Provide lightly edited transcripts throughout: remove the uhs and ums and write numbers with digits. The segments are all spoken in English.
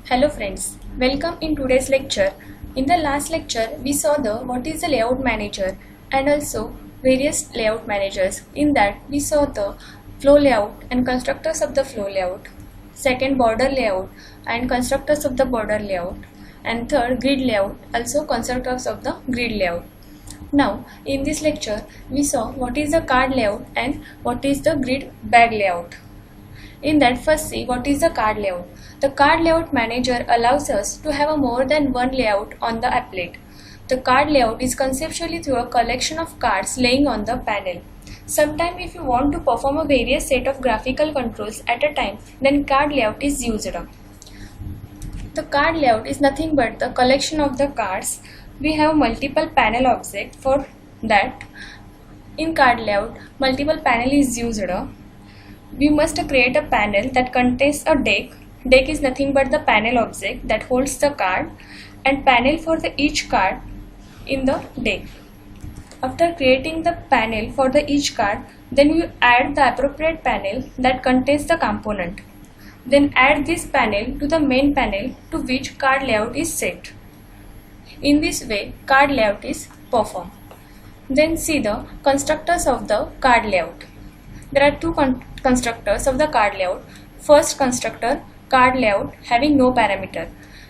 Hello friends, welcome in today's lecture. In the last lecture, we saw what is the layout manager and also various layout managers. In that, we saw the flow layout and constructors of the flow layout, second border layout and constructors of the border layout, and third grid layout, also constructors of the grid layout. Now, in this lecture, we saw what is the card layout and what is the grid bag layout. In that, first see what is the card layout. The card layout manager allows us to have more than one layout on the applet. The card layout is conceptually through a collection of cards laying on the panel. Sometimes if you want to perform a various set of graphical controls at a time, then card layout is used. The card layout is nothing but the collection of the cards. We have multiple panel objects for that. In card layout, multiple panel is used. We must create a panel that contains a deck. Deck is nothing but the panel object that holds the card and panel for each card in the deck. After creating the panel for each card, then we add the appropriate panel that contains the component. Then add this panel to the main panel to which card layout is set. In this way, card layout is performed. Then see the constructors of the card layout. There are two constructors of the card layout. First constructor, card layout having no parameter,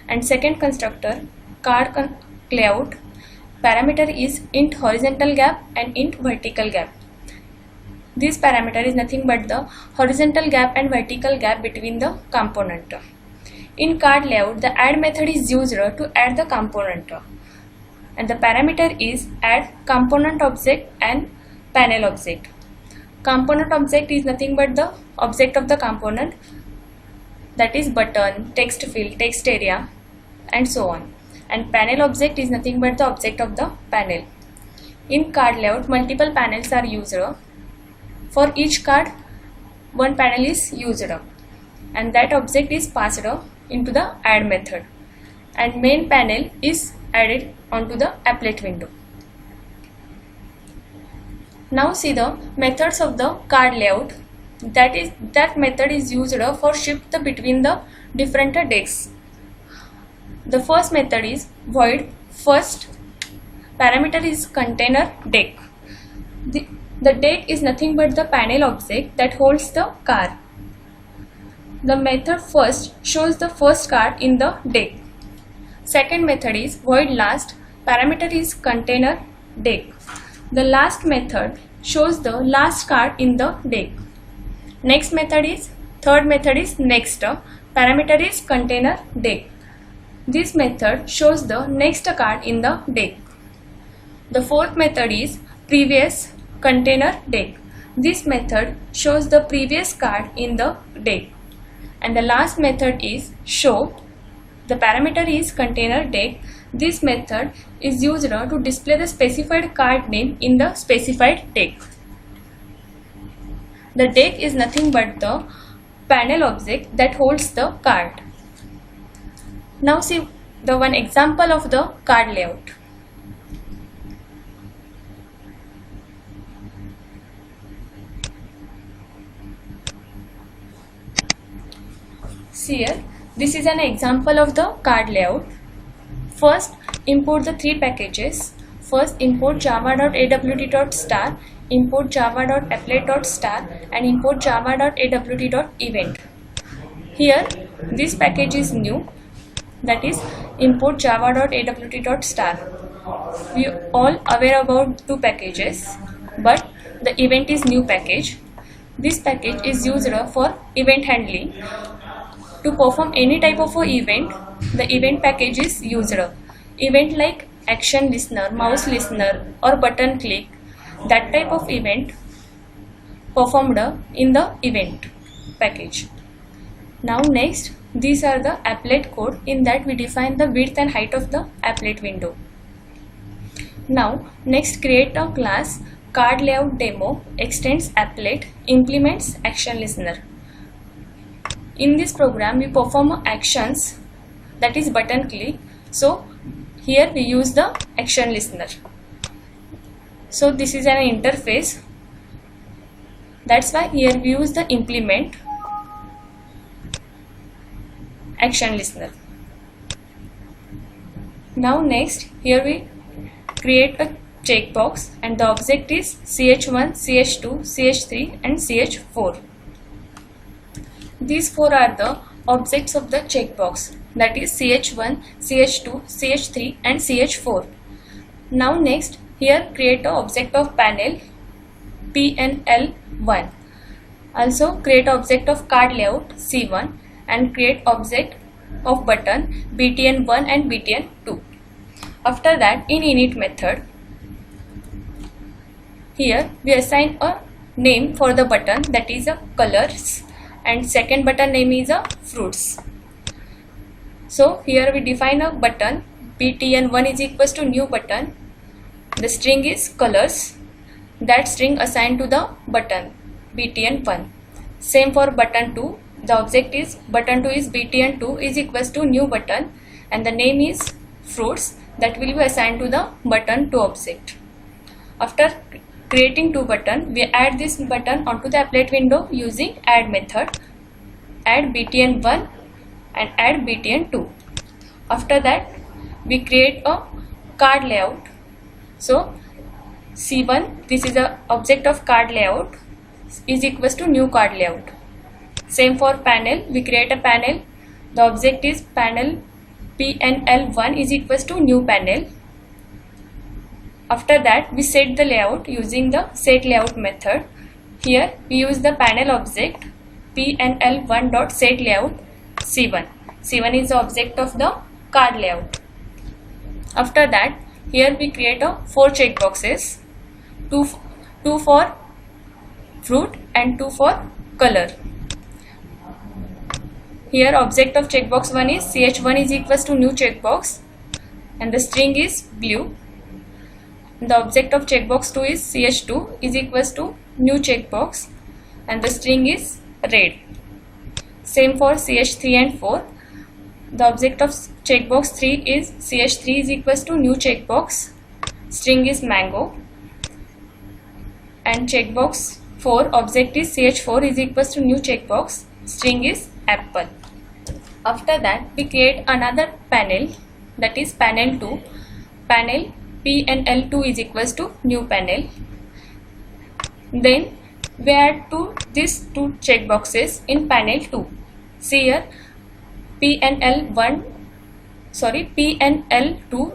and second constructor, card layout, parameter is int horizontal gap and int vertical gap. This parameter is nothing but the horizontal gap and vertical gap between the component. In card layout, the add method is used to add the component, and the parameter is add component object and panel object. Component object is nothing but the object of the component, that is button, text field, text area, and so on. And panel object is nothing but the object of the panel. In card layout, multiple panels are used. For each card, one panel is used, and that object is passed into the add method, and main panel is added onto the applet window. Now see the methods of the card layout. That method is used for shift between the different decks. The first method is void first. Parameter is container deck. The deck is nothing but the panel object that holds the card. The method first shows the first card in the deck. Second method is void last. Parameter is container deck. The last method shows the last card in the deck. Third method is next. Parameter is container deck. This method shows the next card in the deck. The fourth method is previous container deck. This method shows the previous card in the deck. And the last method is show. The parameter is container deck. This method is used to display the specified card name in the specified deck. The deck is nothing but the panel object that holds the card. Now see the one example of the card layout. See here, this is an example of the card layout. First, import the three packages. First, import java.awt.star, import java.applet.star, and import java.awt.event. Here, this package is new, that is import java.awt.star. We all aware about two packages, but the event is new package. This package is used for event handling. To perform any type of event, the event package is used. Event like action listener, mouse listener, or button click, that type of event performed in the event package. Now next, these are the applet code. In that we define the width and height of the applet window. Now next, create a class card layout demo, extends applet, implements action listener. In this program, we perform actions, that is button click. So here we use the action listener. So this is an interface. That's why here we use the implement action listener. Now next, here we create a checkbox and the object is ch1, ch2, ch3 and ch4. These four are the objects of the checkbox, that is ch1, ch2, ch3 and ch4. Now next, here create an object of panel PNL1. Also create object of card layout C1 and create object of button BTN1 and BTN2. After that, in init method, here we assign a name for the button, that is a colors, and second button name is a fruits. So here we define a button BTN1 is equals to new button. The string is colors. That string assigned to the button BTN1. Same for button 2. The object is button 2 is BTN2 is equals to new button and the name is fruits, that will be assigned to the button 2 object. After creating two button, we add this button onto the applet window using add method. Add BTN1 and add BTN2. After that, we create a card layout. So C1, this is the object of card layout, is equals to new card layout. Same for panel, we create a panel. The object is panel PNL1 is equals to new panel. After that, we set the layout using the set layout method. Here we use the panel object PNL1.setLayout C1. C1 is the object of the card layout. After that, here we create a 4 checkboxes, two for fruit and 2 for color. Here object of checkbox 1 is ch1 is equals to new checkbox and the string is blue. The object of checkbox 2 is ch2 is equals to new checkbox and the string is red. Same for ch3 and 4. The object of checkbox 3 is ch3 is equals to new checkbox, string is mango, and checkbox 4 object is ch4 is equals to new checkbox, string is apple. After that, we create another panel, that is panel 2. Panel PNL2 is equals to new panel. Then we add these two checkboxes in panel 2. See here, PNL2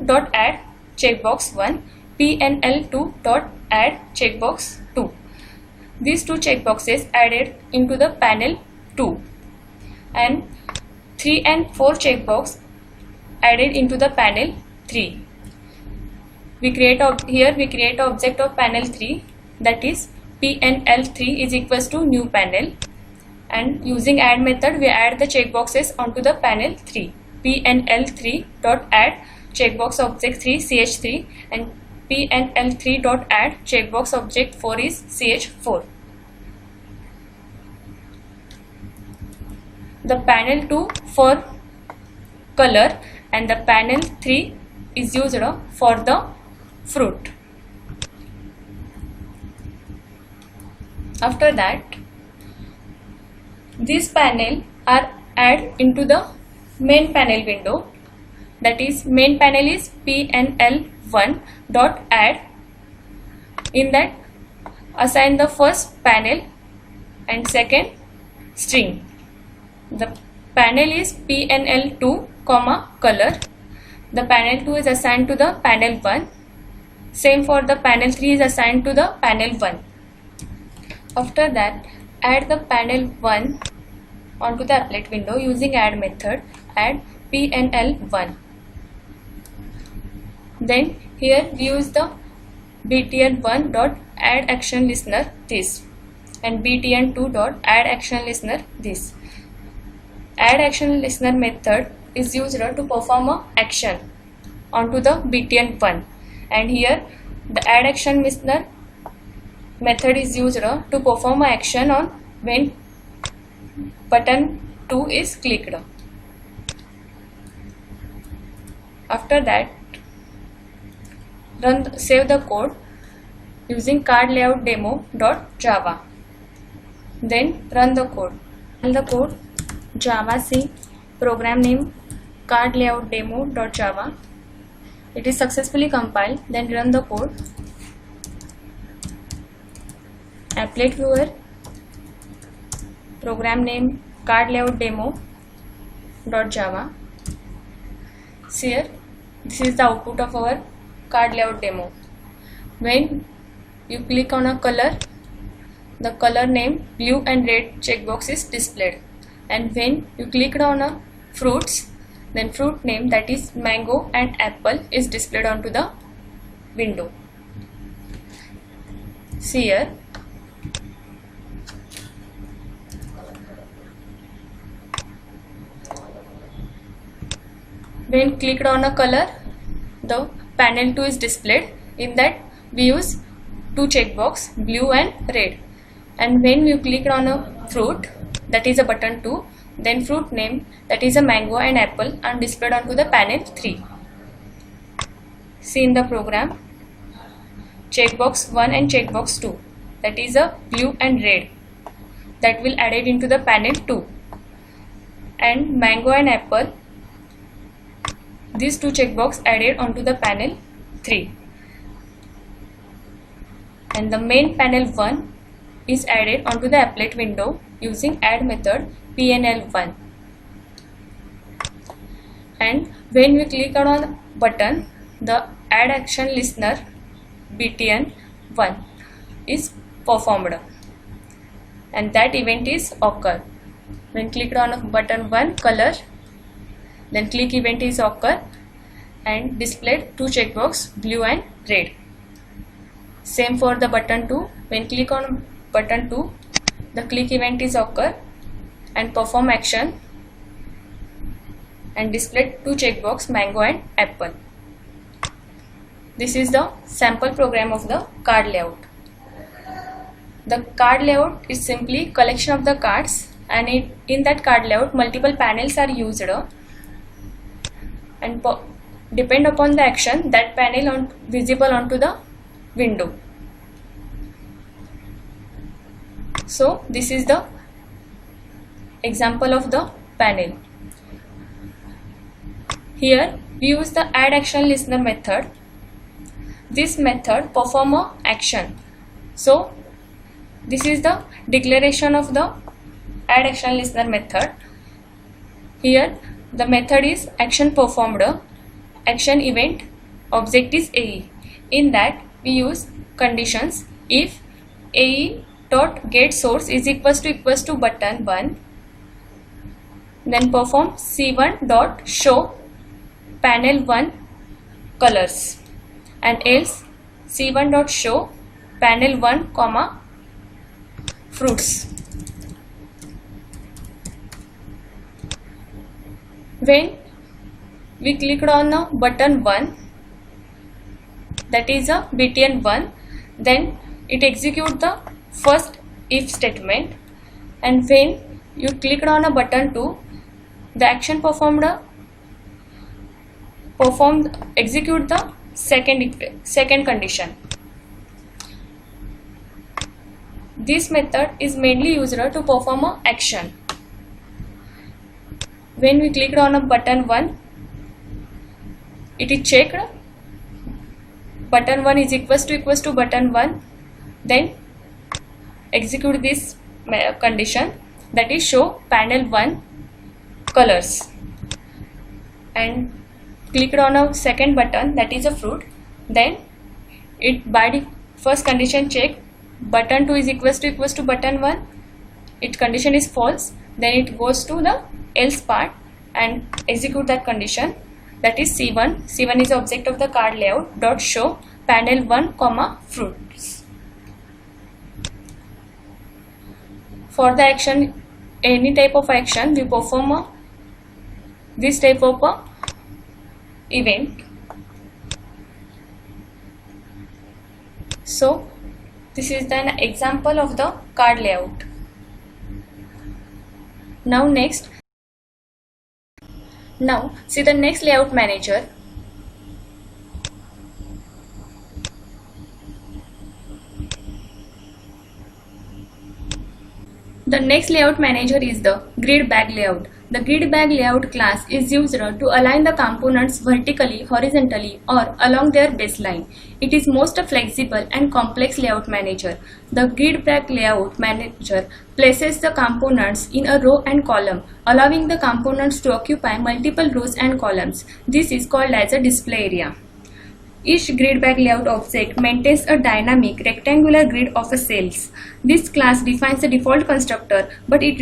dot add checkbox 1, PNL2 dot add checkbox 2. These two checkboxes added into the panel 2 and 3 and 4 checkbox added into the panel 3. We create object of panel 3, that is PNL3 is equals to new panel, and using add method we add the checkboxes onto the panel 3. PNL3 dot add checkbox object 3 ch3 and PNL3 dot add checkbox object 4 is ch4. The panel 2 for color and the panel 3 is used for the fruit. After that, these panel are added into the main panel window, that is main panel is PNL1 dot add. In that, assign the first panel and second string. The panel is PNL2 comma color. The panel 2 is assigned to the panel 1. Same for the panel 3 is assigned to the panel 1. After that, add the panel 1 onto the applet window using add method. Add PNL1. Then here we use the BTN1 dot add action listener this and BTN2 dot add action listener this. Add action listener method is used to perform a action onto the BTN1, and here the add action listener method is used to perform an action on when button 2 is clicked. After that, save the code using card layout demo.java. Then run the code. Run the code java c program name card layout demo.java. It is successfully compiled. Then run the code. Applet viewer, program name card layout demo.java. Here, this is the output of our card layout demo. When you click on a color, the color name blue and red checkbox is displayed, and when you click on a fruits, then fruit name, that is mango and apple, is displayed onto the window. See here, when clicked on a color, the panel 2 is displayed. In that we use two checkbox, blue and red. And when you click on a fruit, that is a button 2, then fruit name, that is a mango and apple, are displayed onto the panel 3. See in the program, checkbox 1 and checkbox 2, that is a blue and red, that will added into the panel 2, and mango and apple, these two checkbox added onto the panel 3, and the main panel 1 is added onto the applet window using add method PNL1. And when we click on a button, the add action listener BTN1 is performed, and that event is occur. When clicked on a button 1 color, then click event is occur and displayed two checkbox blue and red. Same for the button 2. When click on button 2, the click event is occur and perform action and displayed two checkbox mango and apple. This is the sample program of the card layout. The card layout is simply collection of the cards, and in that card layout multiple panels are used, and depend upon the action, that panel visible onto the window. So this is the example of the panel. Here we use the add action listener method. This method perform a action. So this is the declaration of the add action listener method. Here the method is action performed, action event, object is AE. In that we use conditions. If AE dot get source is equals to button 1, then perform C1 dot show panel 1 colors, and else C1 dot show panel 1 comma fruits. When we clicked on the button 1, that is a BTN1, then it executes the first if statement, and when you clicked on a button 2, the action execute the second condition. This method is mainly used to perform a action. When we clicked on a button 1, it is checked button 1 is equals to button 1, then execute this condition, that is show panel 1 colors, and clicked on a second button, that is a fruit, then it by the first condition check button 2 is equals to button 1, its condition is false, then it goes to the else part and execute that condition, that is C1 is the object of the card layout dot show panel 1 comma fruits. For the action, any type of action, we perform this type of event. So this is an example of the card layout. Now see the next layout manager. The next layout manager is the grid bag layout. The grid bag layout class is used to align the components vertically, horizontally, or along their baseline. It is most flexible and complex layout manager. The grid bag layout manager places the components in a row and column, allowing the components to occupy multiple rows and columns. This is called as a display area. Each grid bag layout object maintains a dynamic rectangular grid of cells. This class defines the default constructor, but it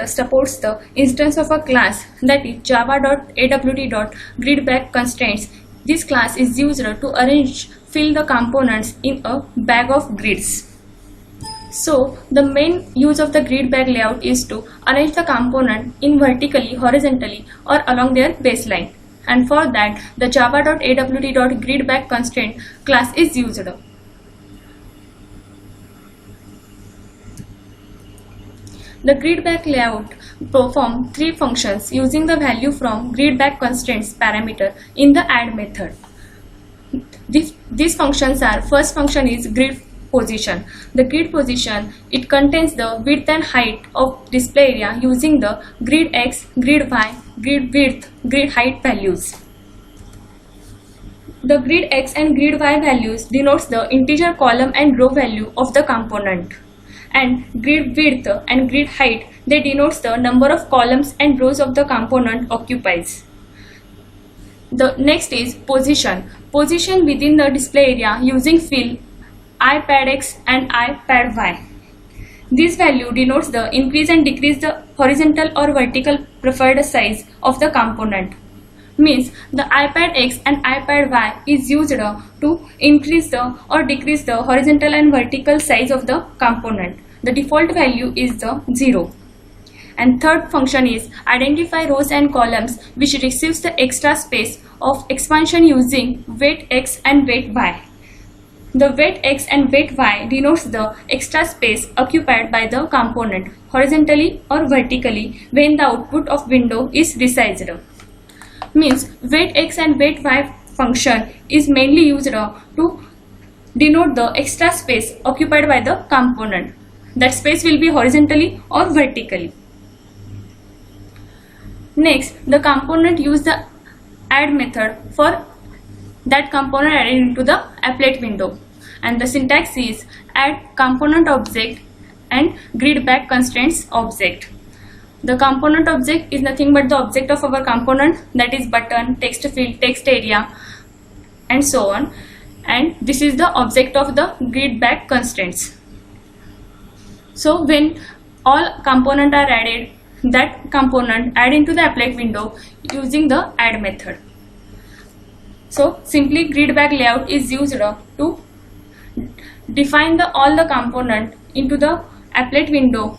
supports the instance of a class, that is java.awt.gridBagConstraints. This class is used to fill the components in a bag of grids. So the main use of the grid bag layout is to arrange the component in vertically, horizontally, or along their baseline. And for that, the java.awt.gridBagConstraint class is used. The grid bag layout performs three functions using the value from grid bag constraints parameter in the add method. These functions are: first function is grid position. The grid position, it contains the width and height of display area using the grid X, grid Y, grid width, grid height values. The grid X and grid Y values denotes the integer column and row value of the component, and grid width and grid height, they denotes the number of columns and rows of the component occupies. The next is position. Position within the display area using field iPad X and iPad Y. This value denotes the increase and decrease the horizontal or vertical preferred size of the component. Means the iPad X and iPad Y is used to increase the or decrease the horizontal and vertical size of the component. The default value is the 0. And third function is identify rows and columns, which receives the extra space of expansion using weight X and weight Y. The weight X and weight Y denotes the extra space occupied by the component horizontally or vertically when the output of window is resized. Means weight X and weight Y function is mainly used to denote the extra space occupied by the component. That space will be horizontally or vertically. Next, the component use the add method for that component added into the applet window, and the syntax is add component object and grid bag constraints object. The component object is nothing but the object of our component, that is button, text field, text area, and so on, and this is the object of the grid bag constraints. So when all components are added, that component add into the applet window using the add method. So simply grid bag layout is used to define all the component into the applet window,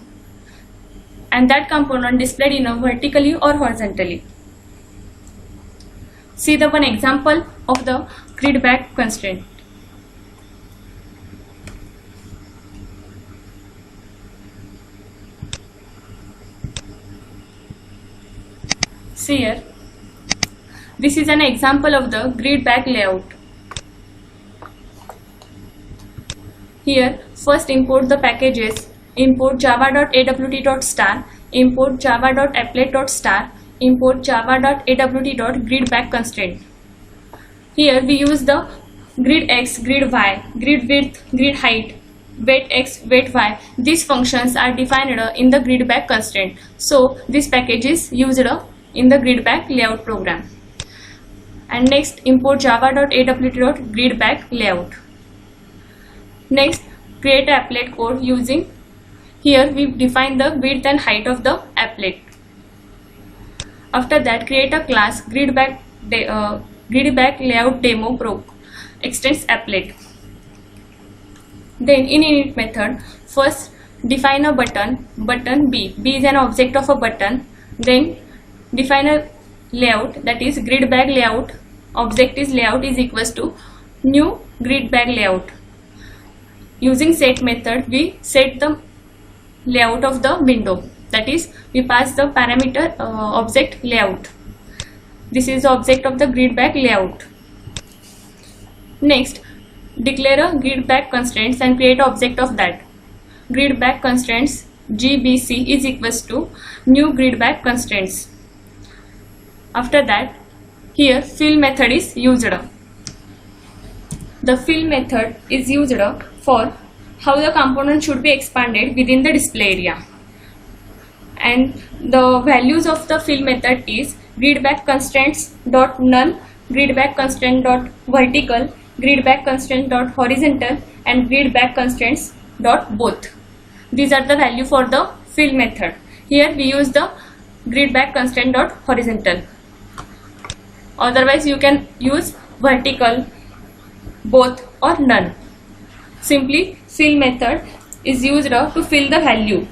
and that component displayed in a vertically or horizontally. See the one example of the grid bag constraint. See here, this is an example of the grid bag layout. Here, first import the packages. Import java.awt.star, import java.applet.star, import java.awt.gridBagConstraint. Here we use the grid X, grid Y, grid width, grid height, weight X, weight Y. These functions are defined in the grid bag constraint. So this package is used in the grid bag layout program. And next, import java.awt.gridBagLayout. Next, create an applet code using, here we define the width and height of the applet. After that, create a class grid bag layout demo pro extends applet. Then in init method, first define a button B. B is an object of a button. Then define a layout, that is grid bag layout. Object is layout is equals to new grid bag layout. Using set method, we set the layout of the window, that is we pass the parameter object layout. This is the object of the grid bag layout. Next, declare a grid bag constraints and create an object of that. Grid bag constraints GBC is equals to new grid back constraints. After that, here fill method is used. The fill method is used for how the component should be expanded within the display area. And the values of the fill method is grid back constraints dot null, grid back constraint dot vertical, grid back constraint dot horizontal, and grid back constraints dot both. These are the value for the fill method. Here we use the grid back constraint dot horizontal. Otherwise you can use vertical, both, or none. Simply fill method is used to fill the value.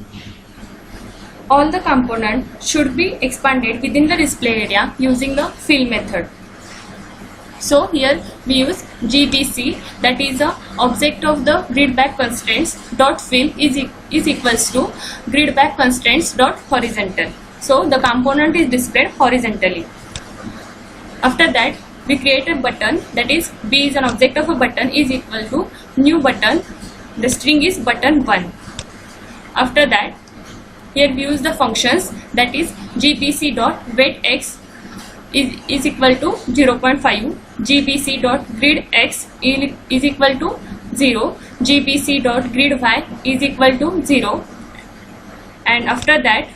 All the components should be expanded within the display area using the fill method. So here we use GBC, that is a object of the grid back constraints dot fill is equals to grid back constraints dot horizontal. So the component is displayed horizontally. After that we create a button, that is B is an object of a button is equal to new button. The string is button 1. After that, here we use the functions, that is gbc dot weight x is equal to 0.5, gbc dot grid x is equal to 0, gbc dot grid y is equal to 0, and after that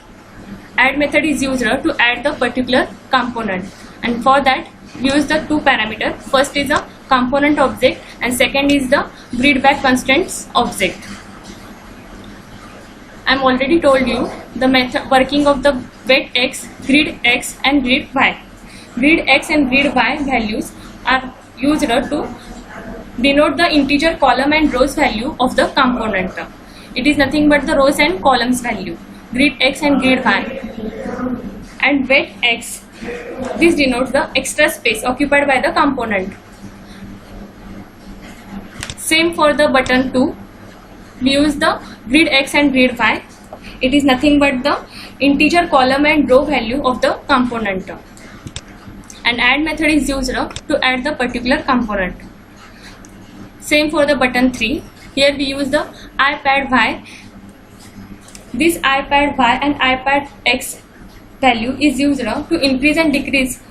add method is used to add the particular component, and for that we use the two parameters. First is a component object and second is the grid back constraints object. I am already told you the method working of the weight x, grid x, and grid y. Grid x and grid y values are used to denote the integer column and rows value of the component. It is nothing but the rows and columns value. Grid x and grid y. And weight x, this denotes the extra space occupied by the component. Same for the button 2. We use the grid x and grid y. It is nothing but the integer column and row value of the component. And add method is used to add the particular component. Same for the button 3. Here we use the iPad y. This iPad y and iPad x value is used to increase and decrease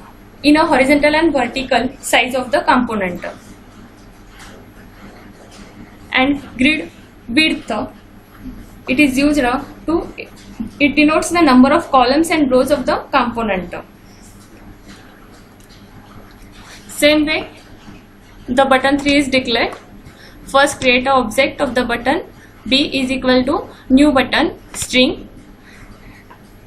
in a horizontal and vertical size of the component. And grid width, it is used it denotes the number of columns and rows of the component. Same way the button 3 is declared. First create an object of the button B is equal to new button string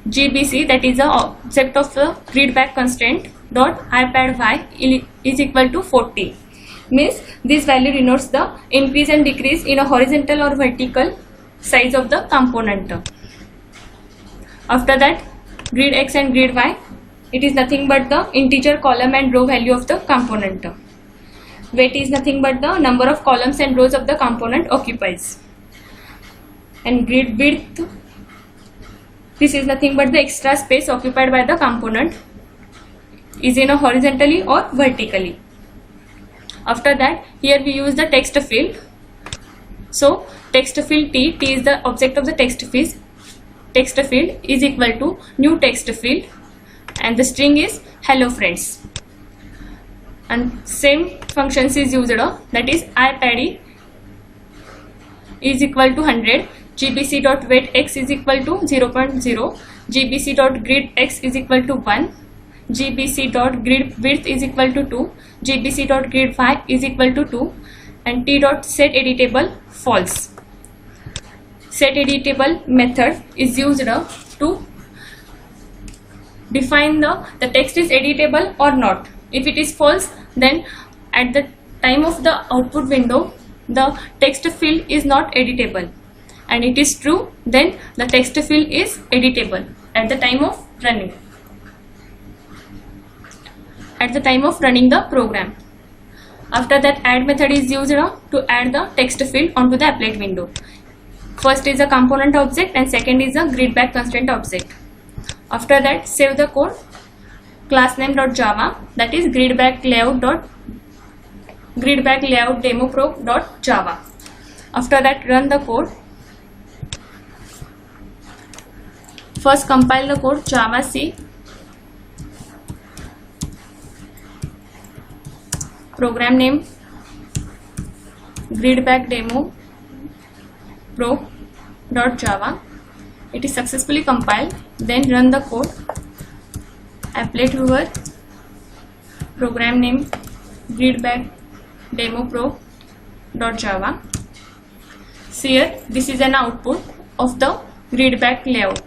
GBC, that is the object of the grid back constraint dot iPad y is equal to 40. Means this value denotes the increase and decrease in a horizontal or vertical size of the component. After that grid x and grid y, it is nothing but the integer column and row value of the component. Weight is nothing but the number of columns and rows of the component occupies. And grid width, this is nothing but the extra space occupied by the component is in a horizontally or vertically. After that here we use the text field. So text field T is the object of the text field is equal to new text field and the string is hello friends. And same functions is used, that is iPad is equal to 100, gbc dot weight x is equal to 0.0, gbc dot grid x is equal to 1, gbc dot grid width is equal to 2, gbc dot grid y is equal to 2, and t dot set editable false. Set editable method is used to define the text is editable or not. If it is false, then at the time of the output window the text field is not editable, and it is true, then the text field is editable at the time of running. At the time of running the program. After that add method is used to add the text field onto the applet window. First is a component object and second is a grid back constraint object. After that save the code, class name .java, that is grid back layout demo proc.java. After that run the code. First compile the code Java C program name gridback demo pro.java. It is successfully compiled. Then run the code. Applet viewer program name gridback demo pro.java. See here, this is an output of the gridback layout.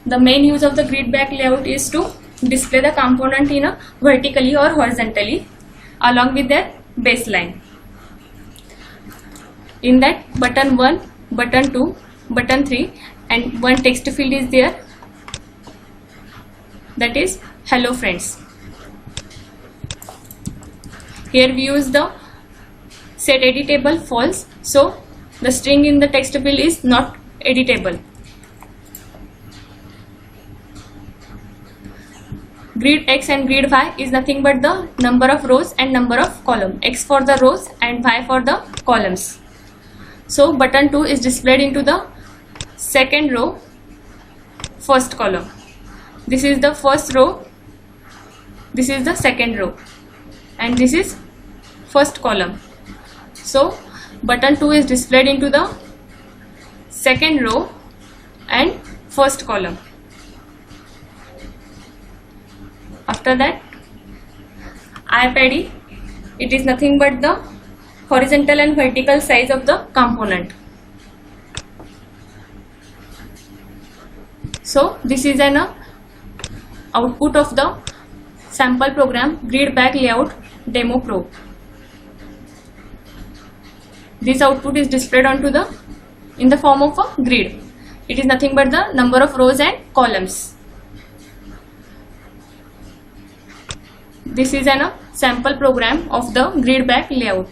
The main use of the gridback layout is to display the component in a vertically or horizontally along with their baseline. In that, button 1, button 2, button 3 and one text field is there, that is hello friends. Here we use the set editable false, so the string in the text field is not editable. Grid X and grid Y is nothing but the number of rows and number of columns. X for the rows and Y for the columns. So button 2 is displayed into the second row, first column. This is the first row, this is the second row, and this is first column. So button 2 is displayed into the second row and first column. After that, IPADD, it is nothing but the horizontal and vertical size of the component. So this is an output of the sample program gridback layout demo pro. This output is displayed onto the in the form of a grid. It is nothing but the number of rows and columns. This is a sample program of the gridback layout.